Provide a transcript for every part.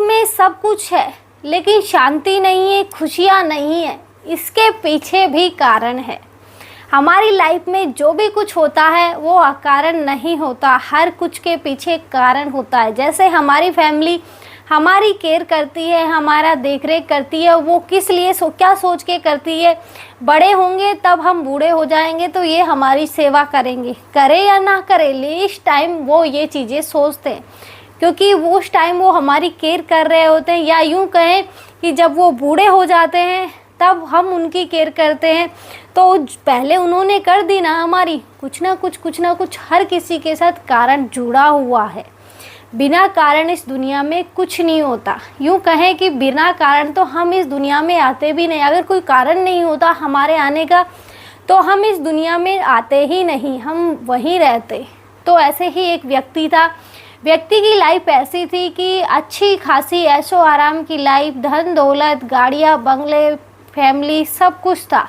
में सब कुछ है लेकिन शांति नहीं है, खुशियाँ नहीं है। इसके पीछे भी कारण है। हमारी लाइफ में जो भी कुछ होता है वो अकारण नहीं होता, हर कुछ के पीछे कारण होता है। जैसे हमारी फैमिली हमारी केयर करती है, हमारा देख रेख करती है, वो किस लिए क्या सोच के करती है, बड़े होंगे तब हम बूढ़े हो जाएंगे तो ये हमारी सेवा करेंगे, करे या ना करे, इस टाइम वो ये चीज़ें सोचते हैं क्योंकि वो उस टाइम वो हमारी केयर कर रहे होते हैं। या यूँ कहें कि जब वो बूढ़े हो जाते हैं तब हम उनकी केयर करते हैं। तो पहले उन्होंने कर दी ना हमारी, कुछ ना कुछ हर किसी के साथ कारण जुड़ा हुआ है। बिना कारण इस दुनिया में कुछ नहीं होता। यूँ कहें कि बिना कारण तो हम इस दुनिया में आते भी नहीं। अगर कोई कारण नहीं होता हमारे आने का तो हम इस दुनिया में आते ही नहीं, हम वहीं रहते। तो ऐसे ही एक व्यक्ति था। व्यक्ति की लाइफ ऐसी थी कि अच्छी खासी ऐशो आराम की लाइफ, धन दौलत, गाड़ियाँ, बंगले, फैमिली, सब कुछ था।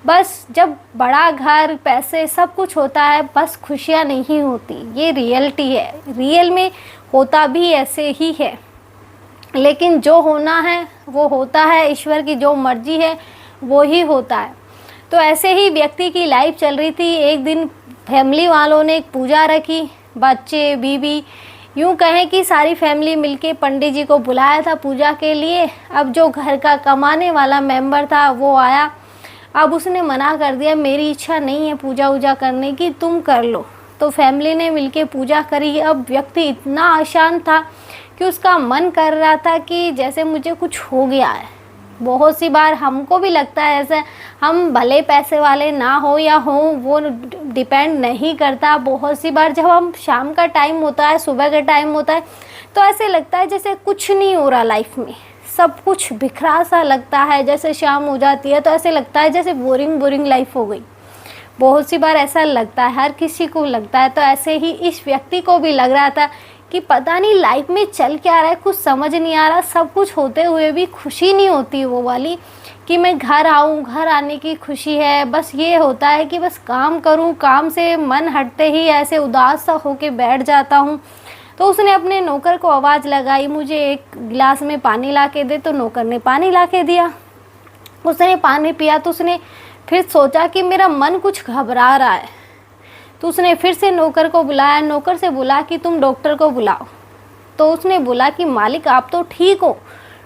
बस जब बड़ा घर, पैसे, सब कुछ होता है, बस खुशियाँ नहीं होती। ये रियलिटी है। रियल में होता भी ऐसे ही है, लेकिन जो होना है वो होता है। ईश्वर की जो मर्जी है वो ही होता है। तो ऐसे ही व्यक्ति की लाइफ चल रही थी। एक दिन फैमिली वालों ने एक पूजा रखी, बच्चे, बीवी, यूँ कहें कि सारी फैमिली मिलके पंडित जी को बुलाया था पूजा के लिए। अब जो घर का कमाने वाला मेंबर था वो आया। अब उसने मना कर दिया, मेरी इच्छा नहीं है पूजा वूजा करने की, तुम कर लो। तो फैमिली ने मिलके पूजा करी। अब व्यक्ति इतना अशांत था कि उसका मन कर रहा था कि जैसे मुझे कुछ हो गया है। बहुत सी बार हमको भी लगता है ऐसे, हम भले पैसे वाले ना हो या हो वो डिपेंड नहीं करता। बहुत सी बार जब हम शाम का टाइम होता है, सुबह का टाइम होता है, तो ऐसे लगता है जैसे कुछ नहीं हो रहा लाइफ में, सब कुछ बिखरा सा लगता है। जैसे शाम हो जाती है तो ऐसे लगता है जैसे बोरिंग लाइफ हो गई। बहुत सी बार ऐसा लगता है, हर किसी को लगता है। तो ऐसे ही इस व्यक्ति को भी लग रहा था कि पता नहीं लाइफ में चल क्या रहा है, कुछ समझ नहीं आ रहा। सब कुछ होते हुए भी खुशी नहीं होती वो वाली कि मैं घर आऊँ, घर आने की खुशी है। बस ये होता है कि बस काम करूँ, काम से मन हटते ही ऐसे उदास सा होके बैठ जाता हूँ। तो उसने अपने नौकर को आवाज़ लगाई, मुझे एक गिलास में पानी ला के दे। तो नौकर ने पानी ला के दिया। उसने पानी पिया तो उसने फिर सोचा कि मेरा मन कुछ घबरा रहा है। तो उसने फिर से नौकर को बुलाया, नौकर से बोला कि तुम डॉक्टर को बुलाओ। तो उसने बोला कि मालिक आप तो ठीक हो,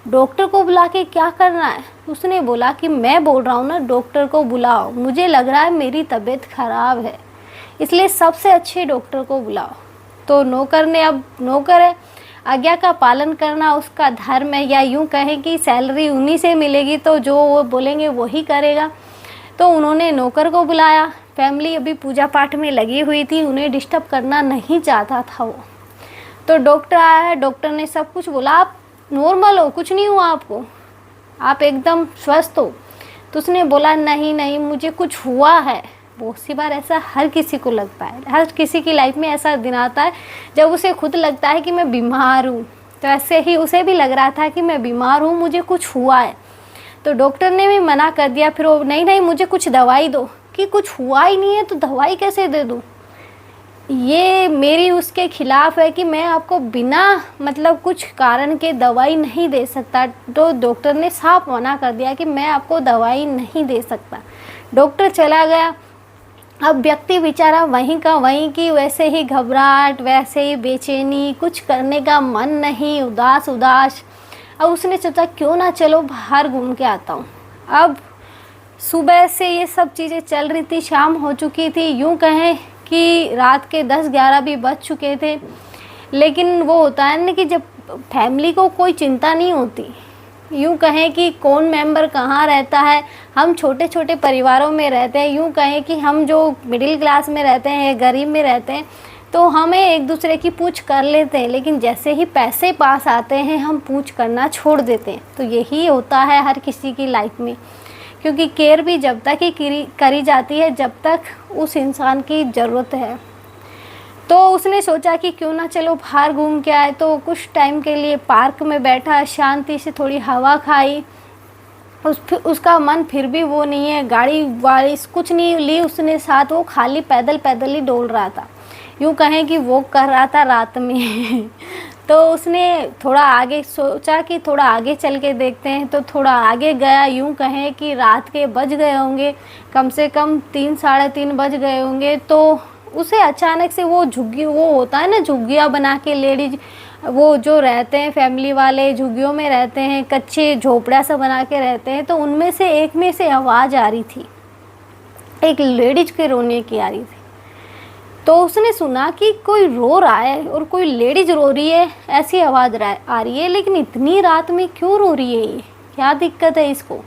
डॉक्टर को बुला के क्या करना है। उसने बोला कि मैं बोल रहा हूँ ना, डॉक्टर को बुलाओ, मुझे लग रहा है मेरी तबीयत ख़राब है, इसलिए सबसे अच्छे डॉक्टर को बुलाओ। तो नौकर ने, अब नौकर है, आज्ञा का पालन करना उसका धर्म है, या यूँ कहें कि सैलरी उन्हीं से मिलेगी तो जो वो बोलेंगे वही करेगा। तो उन्होंने नौकर को बुलाया। फैमिली अभी पूजा पाठ में लगी हुई थी, उन्हें डिस्टर्ब करना नहीं चाहता था वो। तो डॉक्टर आया। डॉक्टर ने सब कुछ बोला, आप नॉर्मल हो, कुछ नहीं हुआ आपको, आप एकदम स्वस्थ हो। तो उसने बोला नहीं मुझे कुछ हुआ है। बहुत सी बार ऐसा हर किसी को लगता है, हर किसी की लाइफ में ऐसा दिन आता है जब उसे खुद लगता है कि मैं बीमार हूँ। तो ऐसे ही उसे भी लग रहा था कि मैं बीमार हूँ, मुझे कुछ हुआ है। तो डॉक्टर ने भी मना कर दिया। फिर वो नहीं मुझे कुछ दवाई दो, कि कुछ हुआ ही नहीं है तो दवाई कैसे दे दूँ, ये मेरी उसके खिलाफ है कि मैं आपको बिना मतलब कुछ कारण के दवाई नहीं दे सकता। तो डॉक्टर ने साफ मना कर दिया कि मैं आपको दवाई नहीं दे सकता। डॉक्टर चला गया। अब व्यक्ति बेचारा वहीं का वहीं की वैसे ही घबराहट, वैसे ही बेचैनी, कुछ करने का मन नहीं, उदास। अब उसने सोचा क्यों ना चलो बाहर घूम के आता हूँ। अब सुबह से ये सब चीज़ें चल रही थी, शाम हो चुकी थी, यूँ कहें कि रात के 10-11 भी बज चुके थे। लेकिन वो होता है ना कि जब फैमिली को कोई चिंता नहीं होती, यूँ कहें कि कौन मेंबर कहाँ रहता है। हम छोटे छोटे परिवारों में रहते हैं, यूँ कहें कि हम जो मिडिल क्लास में रहते हैं, गरीब में रहते हैं, तो हमें एक दूसरे की पूछ कर लेते हैं। लेकिन जैसे ही पैसे पास आते हैं हम पूछ करना छोड़ देते हैं। तो यही होता है हर किसी की लाइफ में, क्योंकि केयर भी जब तक ही करी जाती है जब तक उस इंसान की ज़रूरत है। तो उसने सोचा कि क्यों ना चलो बाहर घूम के आए। तो कुछ टाइम के लिए पार्क में बैठा, शांति से थोड़ी हवा खाई। उसका मन फिर भी वो नहीं है, गाड़ी वाड़ी कुछ नहीं ली उसने साथ, वो खाली पैदल ही डोल रहा था, यूँ कहें कि वो कर रहा था रात में। तो उसने थोड़ा आगे सोचा कि थोड़ा आगे चल के देखते हैं, तो थोड़ा आगे गया। यूँ कहें कि रात के बज गए होंगे, कम से कम 3 साढ़े 3 बज गए होंगे। तो उसे अचानक से वो झुग्गी, वो होता है ना झुग्गियाँ बना के लेडीज, वो जो रहते हैं फैमिली वाले झुग्गियों में रहते हैं, कच्चे झोपड़ा सा बना के रहते हैं, तो उनमें से एक में से आवाज़ आ रही थी, एक लेडीज के रोने की आ रही थी। तो उसने सुना कि कोई रो रहा है और कोई लेडीज रो रही है, ऐसी आवाज़ आ रही है, लेकिन इतनी रात में क्यों रो रही है, ये क्या दिक्कत है इसको।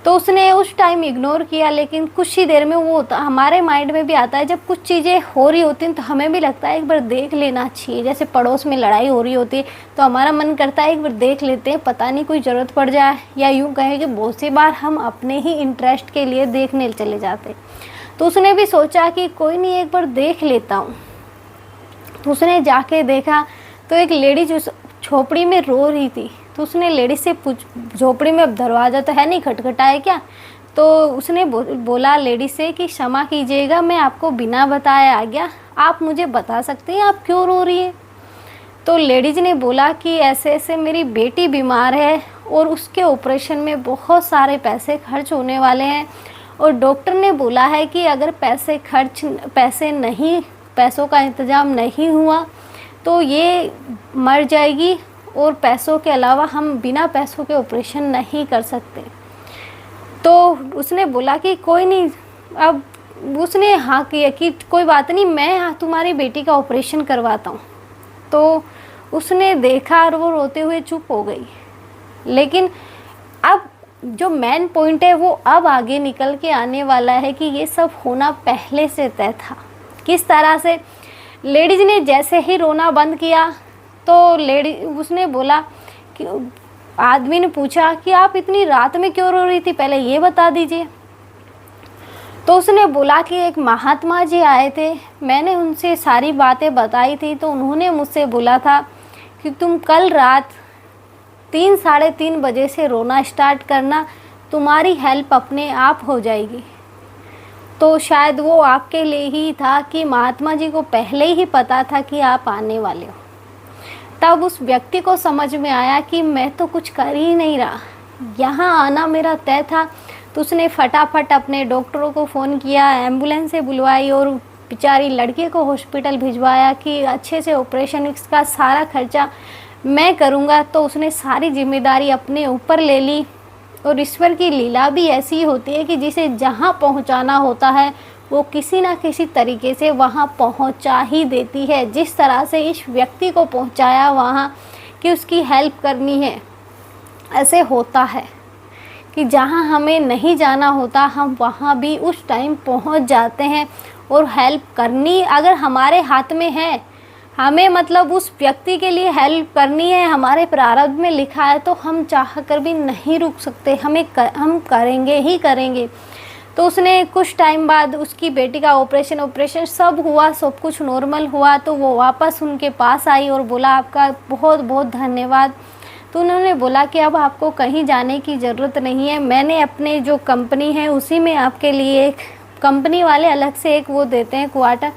तो उसने उस टाइम इग्नोर किया, लेकिन कुछ ही देर में वो होता, हमारे माइंड में भी आता है जब कुछ चीज़ें हो रही होती हैं तो हमें भी लगता है एक बार देख लेना चाहिए। जैसे पड़ोस में लड़ाई हो रही होती है तो हमारा मन करता है एक बार देख लेते हैं, पता नहीं कोई ज़रूरत पड़ जाए, या यूँ कहें कि बहुत सी बार हम अपने ही इंटरेस्ट के लिए देखने चले जाते हैं। तो उसने भी सोचा कि कोई नहीं, एक बार देख लेता हूँ। तो उसने जाके देखा तो एक लेडीज उस झोपड़ी में रो रही थी। तो उसने लेडीज से झोपड़ी में अब दरवाज़ा तो है नहीं, खटखटाया क्या। तो उसने बोला लेडीज से कि क्षमा कीजिएगा, मैं आपको बिना बताए आ गया, आप मुझे बता सकते हैं आप क्यों रो रही है। तो लेडीज ने बोला कि ऐसे ऐसे मेरी बेटी बीमार है और उसके ऑपरेशन में बहुत सारे पैसे खर्च होने वाले हैं, और डॉक्टर ने बोला है कि अगर पैसों का इंतज़ाम नहीं हुआ तो ये मर जाएगी, और पैसों के अलावा हम बिना पैसों के ऑपरेशन नहीं कर सकते। तो उसने बोला कि कोई नहीं, अब उसने हाँ किया कि कोई बात नहीं, मैं तुम्हारी बेटी का ऑपरेशन करवाता हूँ। तो उसने देखा और वो रोते हुए चुप हो गई। लेकिन अब जो मेन पॉइंट है वो अब आगे निकल के आने वाला है कि ये सब होना पहले से तय था। किस तरह से लेडीज ने जैसे ही रोना बंद किया तो उसने बोला कि आदमी ने पूछा कि आप इतनी रात में क्यों रो रही थी, पहले ये बता दीजिए। तो उसने बोला कि एक महात्मा जी आए थे, मैंने उनसे सारी बातें बताई थी, तो उन्होंने मुझसे बोला था कि तुम कल रात 3 साढ़े 3 बजे से रोना स्टार्ट करना, तुम्हारी हेल्प अपने आप हो जाएगी। तो शायद वो आपके लिए ही था कि महात्मा जी को पहले ही पता था कि आप आने वाले हो। तब उस व्यक्ति को समझ में आया कि मैं तो कुछ कर ही नहीं रहा, यहाँ आना मेरा तय था। तो उसने फटाफट अपने डॉक्टरों को फ़ोन किया, एम्बुलेंस से बुलवाई और बेचारी लड़की को हॉस्पिटल भिजवाया कि अच्छे से ऑपरेशन, इसका सारा खर्चा मैं करूँगा। तो उसने सारी जिम्मेदारी अपने ऊपर ले ली। और ईश्वर की लीला भी ऐसी होती है कि जिसे जहाँ पहुँचाना होता है वो किसी ना किसी तरीके से वहाँ पहुँचा ही देती है। जिस तरह से इस व्यक्ति को पहुँचाया वहाँ कि उसकी हेल्प करनी है, ऐसे होता है कि जहाँ हमें नहीं जाना होता हम वहाँ भी उस टाइम पहुँच जाते हैं। और हेल्प करनी अगर हमारे हाथ में है, हमें मतलब उस व्यक्ति के लिए हेल्प करनी है, हमारे प्रारब्ध में लिखा है, तो हम चाह कर भी नहीं रुक सकते, हम करेंगे ही करेंगे। तो उसने कुछ टाइम बाद उसकी बेटी का ऑपरेशन सब हुआ, सब कुछ नॉर्मल हुआ। तो वो वापस उनके पास आई और बोला आपका बहुत बहुत धन्यवाद। तो उन्होंने बोला कि अब आपको कहीं जाने की ज़रूरत नहीं है, मैंने अपने जो कंपनी है उसी में आपके लिए एक कंपनी वाले अलग से एक वो देते हैं क्वार्टर,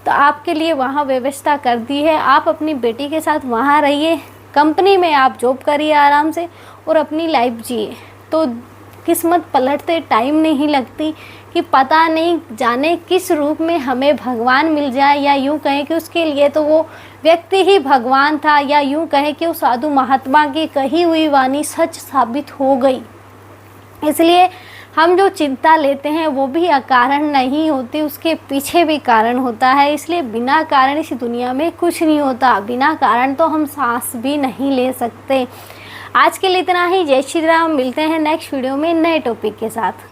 तो आपके लिए वहाँ व्यवस्था कर दी है। आप अपनी बेटी के साथ वहाँ रहिए, कंपनी में आप जॉब करिए आराम से और अपनी लाइफ जिए। तो किस्मत पलटते टाइम नहीं लगती कि पता नहीं जाने किस रूप में हमें भगवान मिल जाए, या यूँ कहें कि उसके लिए तो वो व्यक्ति ही भगवान था, या यूँ कहें कि वो साधु महात्मा की कही हुई वाणी सच साबित हो गई। इसलिए हम जो चिंता लेते हैं वो भी अकारण नहीं होती, उसके पीछे भी कारण होता है। इसलिए बिना कारण इस दुनिया में कुछ नहीं होता, बिना कारण तो हम सांस भी नहीं ले सकते। आज के लिए इतना ही। जय श्री राम। मिलते हैं नेक्स्ट वीडियो में नए टॉपिक के साथ।